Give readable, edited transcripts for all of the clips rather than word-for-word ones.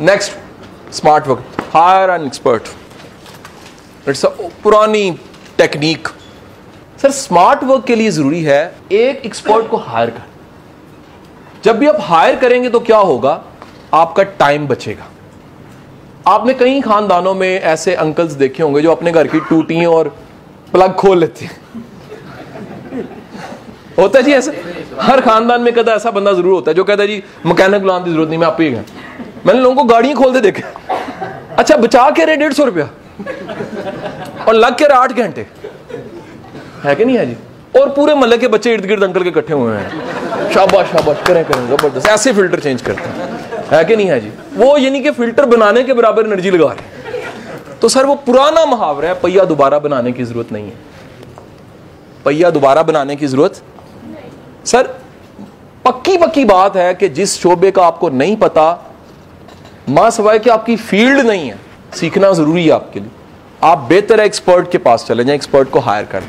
Next, smart work, hire an expert. It's a पुरानी technique. Sir smart work के लिए जरूरी है एक एक्सपर्ट को हायर कर। जब भी आप हायर करेंगे तो क्या होगा, आपका टाइम बचेगा। आपने कई खानदानों में ऐसे अंकल्स देखे होंगे जो अपने घर की टूटी और प्लग खोल लेते हैं। होता है जी ऐसा, हर खानदान में कदा ऐसा बंदा जरूर होता है जो कहता है जी मैकेनिक बुलाने की जरूरत नहीं, मैं आप ही गया। मैंने लोगों को गाड़ियां खोलते देखे। अच्छा बचा के रहे 150 रुपया और लग के रहे 8 घंटे, है कि नहीं है जी। और पूरे मोहल्ले के बच्चे इर्द गिर्द अंकल के इकट्ठे हुए हैं, शाबाश शाबाश करें करें जबरदस्त, ऐसे फिल्टर चेंज करते हैं, है कि नहीं है जी। वो यानी कि फिल्टर बनाने के बराबर एनर्जी लगा रहे हैं। तो सर वो पुराना मुहावरा है, पहिया दोबारा बनाने की जरूरत नहीं है। पहिया दोबारा बनाने की जरूरत सर, पक्की पक्की बात है कि जिस शोबे का आपको नहीं पता, मां सवाए कि आपकी फील्ड नहीं है, सीखना जरूरी है आपके लिए। आप बेहतर एक्सपर्ट के पास चले जाएं, एक्सपर्ट को हायर कर लें।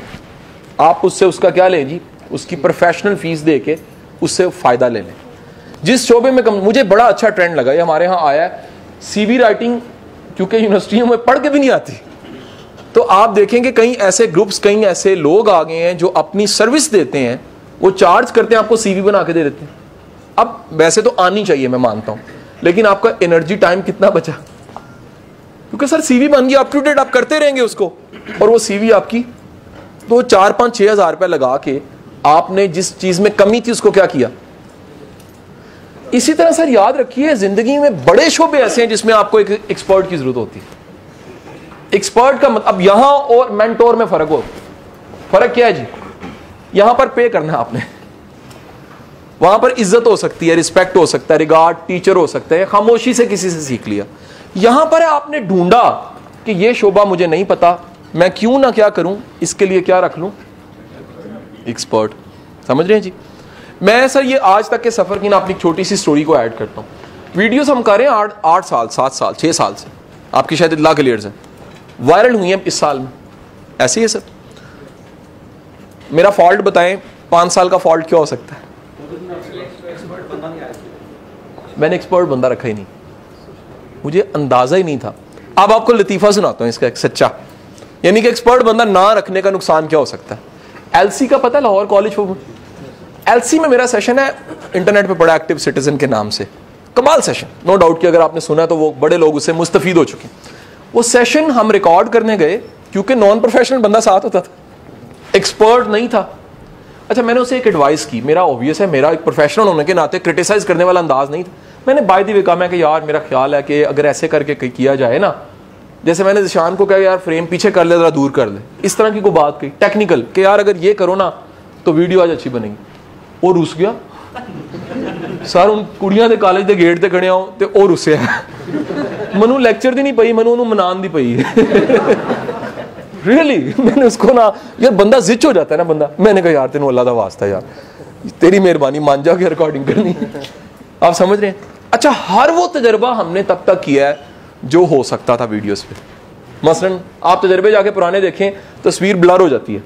आप उससे उसका क्या लें जी, उसकी प्रोफेशनल फीस दे के उससे फायदा ले लें। जिस शोबे में मुझे बड़ा अच्छा ट्रेंड लगा, ये हमारे यहाँ आया है, सीवी राइटिंग, क्योंकि यूनिवर्सिटियों में पढ़ के भी नहीं आती, तो आप देखेंगे कई ऐसे ग्रुप्स, कई ऐसे लोग आ गए हैं जो अपनी सर्विस देते हैं, वो चार्ज करते हैं, आपको सीवी बना के दे देते हैं। अब वैसे तो आनी चाहिए, मैं मानता हूं, लेकिन आपका एनर्जी टाइम कितना बचा, क्योंकि सर सीवी बन गई, अप टू डेट आप करते रहेंगे उसको, और वो सीवी आपकी तो 4-5-6 हज़ार रुपए लगा के आपने जिस चीज में कमी थी उसको क्या किया। इसी तरह सर याद रखिए, जिंदगी में बड़े शोबे ऐसे हैं जिसमें आपको एक एक्सपर्ट की जरूरत होती है। एक्सपर्ट का मतलब, अब यहां और मेंटोर में फर्क क्या है जी, यहां पर पे करना है आपने, वहां पर इज्जत हो सकती है, रिस्पेक्ट हो सकता है, रिगार्ड, टीचर हो सकते हैं, खामोशी से किसी से सीख लिया। यहां पर है आपने ढूंढा कि ये शोबा मुझे नहीं पता, मैं क्यों ना क्या करूं, इसके लिए क्या रख लूं, एक्सपर्ट। समझ रहे हैं जी। मैं सर ये आज तक के सफर की ना अपनी छोटी सी स्टोरी को ऐड करता हूं। वीडियोस हम कर रहे हैं 8 साल 7 साल 6 साल से, आपकी शायद इतला क्लियर है, वायरल हुई है इस साल में, ऐसे ही है सर। मेरा फॉल्ट बताएं, 5 साल का फॉल्ट क्या हो सकता है। मैंने एक्सपर्ट बंदा रखा ही नहीं, मुझे अंदाजा ही नहीं था। अब आपको लतीफा सुनाता हूं इसका एक सच्चा, यानी कि एक्सपर्ट बंदा ना रखने का नुकसान क्या हो सकता है। एलसी का पता है, लाहौर कॉलेज फॉर, एलसी में मेरा सेशन है, इंटरनेट पे बड़ा एक्टिव सिटीजन के नाम से, कमाल सेशन, नो डाउट कि अगर आपने सुना तो वो बड़े लोग उससे मुस्तफीद हो चुके हैं। वो सेशन हम रिकॉर्ड करने गए, क्योंकि नॉन प्रोफेशनल बंदा साथ होता था, एक्सपर्ट नहीं था। अच्छा मैंने उसे एक एडवाइस की, मेरा ऑब्वियस है, मेरा एक प्रोफेशनल होने के नाते क्रिटिसाइज करने वाला अंदाज नहीं था। मैंने बाय द वे कहा, मैं कि यार मेरा ख्याल है कि अगर ऐसे करके किया जाए ना, जैसे मैंने जिशान को कहा यार फ्रेम पीछे कर ले, जरा दूर कर ले, इस तरह की कोई बात कही टेक्निकल कि यार अगर ये करो ना तो वीडियो आज अच्छी बनेगी। और रुस गया सर, उन कुड़ियां दे कॉलेज दे गेट ते खड़े हो ते और रुसे मनु लेक्चर दी नहीं पई, मनु उन्होंने मनान दी पई रियली मैंने उसको ना, यार बंदा जिच हो जाता है ना बंदा। मैंने कहा यार तेन अल्लाह दा वास्ता यार, तेरी मेहरबानी, मान जा के रिकॉर्डिंग करनी। आप समझ रहे हैं। अच्छा हर वो तजर्बा हमने तब तक किया है जो हो सकता था वीडियोस पे। मसलन आप तजर्बे जाके पुराने देखें, तस्वीर ब्लर हो जाती है,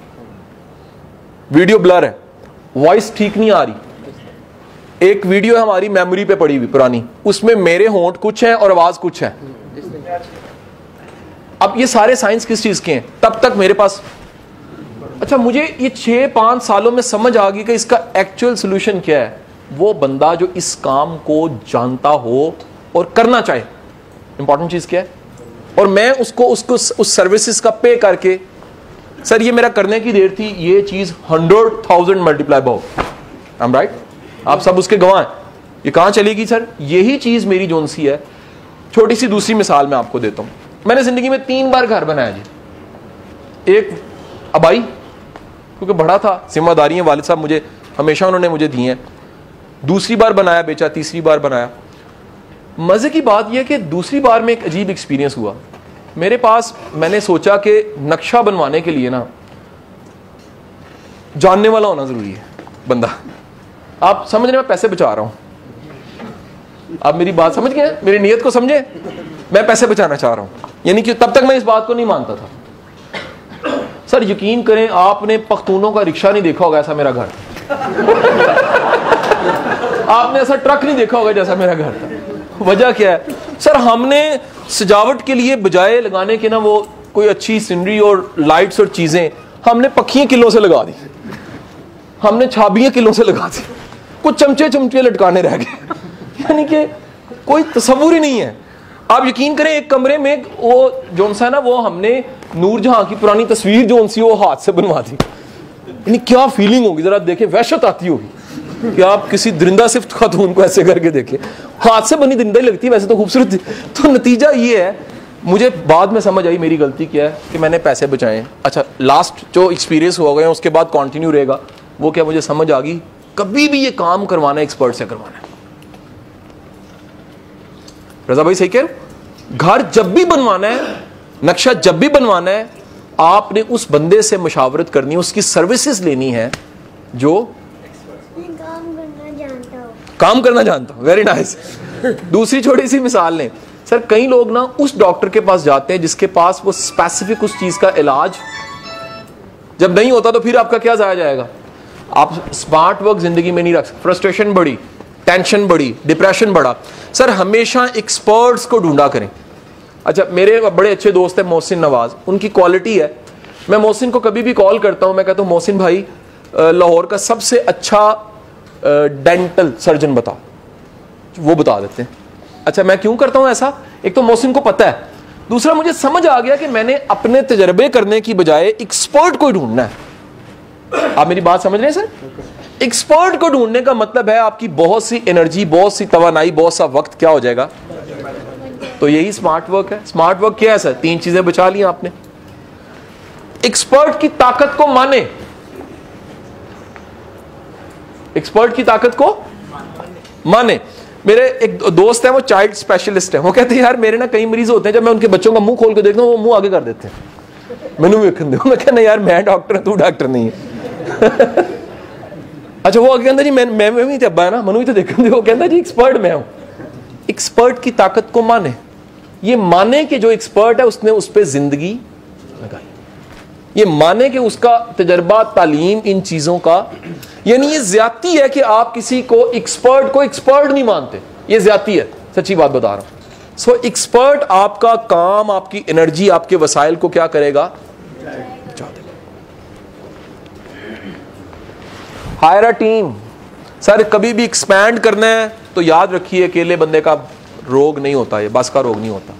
वीडियो ब्लर है, वॉइस ठीक नहीं आ रही। एक वीडियो है हमारी मेमोरी पे पड़ी हुई पुरानी, उसमें मेरे होंठ कुछ हैं और आवाज कुछ है। अब ये सारे साइंस किस चीज के हैं, तब तक मेरे पास। अच्छा मुझे ये 6-5 सालों में समझ आ गई कि इसका एक्चुअल सोल्यूशन क्या है। वो बंदा जो इस काम को जानता हो और करना चाहे, इंपॉर्टेंट चीज क्या है, और मैं उसको उस सर्विसेज का पे करके, सर ये मेरा करने की देर थी, ये चीज 100,000 मल्टीप्लाई बहु, आई एम राइट, आप सब उसके गवाह हैं। ये कहां चलेगी सर, यही चीज मेरी जोन सी है। छोटी सी दूसरी मिसाल मैं आपको देता हूं। मैंने जिंदगी में 3 बार घर बनाया जी। एक अबाई, क्योंकि बड़ा था, जिम्मेदारियां वालिद साहब मुझे हमेशा उन्होंने मुझे दी हैं। दूसरी बार बनाया, बेचा, तीसरी बार बनाया। मजे की बात यह कि दूसरी बार में एक अजीब एक्सपीरियंस हुआ मेरे पास। मैंने सोचा कि नक्शा बनवाने के लिए ना जानने वाला होना जरूरी है बंदा। आप समझ रहे, मैं पैसे बचा रहा हूं, आप मेरी बात समझ गए, मेरी नीयत को समझे, मैं पैसे बचाना चाह रहा हूं। यानी कि तब तक मैं इस बात को नहीं मानता था। सर यकीन करें, आपने पख्तूनों का रिक्शा नहीं देखा होगा ऐसा मेरा घर आपने ऐसा ट्रक नहीं देखा होगा जैसा मेरा घर था। वजह क्या है, सर हमने सजावट के लिए बजाय लगाने के ना वो कोई अच्छी सीनरी और लाइट्स और चीजें हमने पक्खियां किलो से लगा दी, हमने छाबियां किलो से लगा दी, कुछ चमचे चमचे लटकाने रह गए। यानी कि कोई तस्वुर ही नहीं है। आप यकीन करें एक कमरे में वो जोन सा ना वो हमने नूरजहां की पुरानी तस्वीर जोन सी वो हाथ से बनवा दी। यानी क्या फीलिंग होगी जरा देखें, वहशत आती होगी कि आप किसी दरिंदा सिफ्त खातून को ऐसे करके देखें, हाथ से बनी दरिंदा ही लगती है वैसे तो खूबसूरत। तो नतीजा ये है, मुझे बाद में समझ आई मेरी गलती क्या है कि मैंने पैसे बचाए। अच्छा लास्ट जो एक्सपीरियंस हो गए उसके बाद कंटिन्यू रहेगा वो क्या, मुझे समझ आ गई कभी भी ये काम करवाना एक्सपर्ट से करवाना है। रजा भाई सही कह रहे हो, घर जब भी बनवाना है, नक्शा जब भी बनवाना है, आपने उस बंदे से मशावरत करनी है, उसकी सर्विसेज लेनी है जो काम करना जानता हूं। Very nice. दूसरी छोटी सी मिसाल लें सर, कई लोग ना उस डॉक्टर के पास जाते हैं जिसके पास वो स्पेसिफिक उस चीज का इलाज जब नहीं होता तो फिर आपका क्या जाया जाएगा। आप स्मार्ट वर्क जिंदगी में नहीं रख सकते, फ्रस्ट्रेशन बढ़ी, टेंशन बढ़ी, डिप्रेशन बढ़ा। सर हमेशा एक्सपर्ट्स को ढूंढा करें। अच्छा मेरे बड़े अच्छे दोस्त है मोहसिन नवाज, उनकी क्वालिटी है, मैं मोहसिन को कभी भी कॉल करता हूं, मैं कहता हूं मोहसिन भाई लाहौर का सबसे अच्छा डेंटल सर्जन बताओ, वो बता देते हैं। अच्छा मैं क्यों करता हूं ऐसा, एक तो मोहसिन को पता है, दूसरा मुझे समझ आ गया कि मैंने अपने तजर्बे करने की बजाय एक्सपर्ट को ढूंढना है। आप मेरी बात समझ रहे हैं सर। एक्सपर्ट को ढूंढने का मतलब है आपकी बहुत सी एनर्जी, बहुत सी तवानाई, बहुत सा वक्त क्या हो जाएगा। तो यही स्मार्ट वर्क है। स्मार्ट वर्क क्या है सर, तीन चीजें बचा ली आपने। एक्सपर्ट की ताकत को माने, एक्सपर्ट की ताकत को माने। मेरे एक दोस्त है वो चाइल्ड स्पेशलिस्ट है, वो कहते हैं यार मेरे ना कई मरीज होते हैं जब मैं उनके बच्चों का मुंह खोल के देखता हूं वो मुंह आगे कर देते हैं, मैंने वेखन दो। मैं कहना यार मैं डॉक्टर तू डॉक्टर नहीं है। अच्छा वो आगे कहता जी मैं भी तो अब्बा है ना, मनु भी तो देखन दो। वो कहता जी एक्सपर्ट मैं हूं। एक्सपर्ट की ताकत को माने, ये माने कि जो एक्सपर्ट है उसने उस पर जिंदगी लगाई, ये माने कि उसका तजर्बा, तालीम, इन चीजों का। यानी ये ज्यादती है कि आप किसी को एक्सपर्ट नहीं मानते, ये ज्यादती है, सच्ची बात बता रहा हूं। सो एक्सपर्ट आपका काम, आपकी एनर्जी, आपके वसाइल को क्या करेगा, बचा देगा। Higher a team. सर कभी भी एक्सपैंड करना है तो याद रखिए अकेले बंदे का रोग नहीं होता, ये बस का रोग नहीं होता।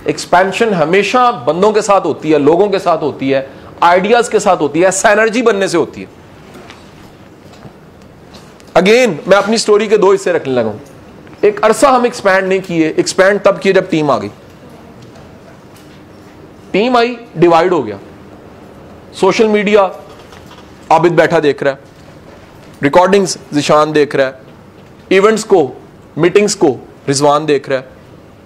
एक्सपेंशन हमेशा बंदों के साथ होती है, लोगों के साथ होती है, आइडियाज के साथ होती है, सैनर्जी बनने से होती है। अगेन मैं अपनी स्टोरी के दो हिस्से रखने लगा हूं। एक अरसा हम एक्सपैंड नहीं किए, एक्सपैंड तब किए जब टीम आ गई। टीम आई, डिवाइड हो गया। सोशल मीडिया आबिद बैठा देख रहा है, रिकॉर्डिंग्स जिशान देख रहा है, इवेंट्स को, मीटिंग्स को रिजवान देख रहा है,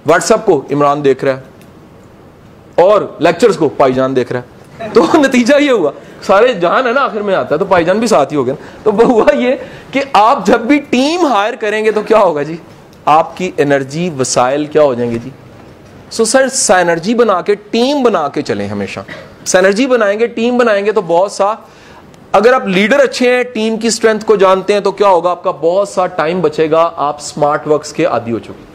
व्हाट्सएप को इमरान देख रहा है और लेक्चर्स को भाईजान देख रहा है। तो नतीजा ये हुआ, सारे जहान है ना आखिर में आता है, तो भाईजान भी साथ ही हो गए। तो हुआ ये कि आप जब भी टीम हायर करेंगे तो क्या होगा जी, आपकी एनर्जी, वसाइल क्या हो जाएंगे जी। सो सर सैनर्जी बना के, टीम बना के चलें हमेशा। सैनर्जी बनाएंगे, टीम बनाएंगे तो बहुत सा, अगर आप लीडर अच्छे हैं, टीम की स्ट्रेंथ को जानते हैं तो क्या होगा, आपका बहुत सा टाइम बचेगा, आप स्मार्ट वर्क्स के आदी हो चुके।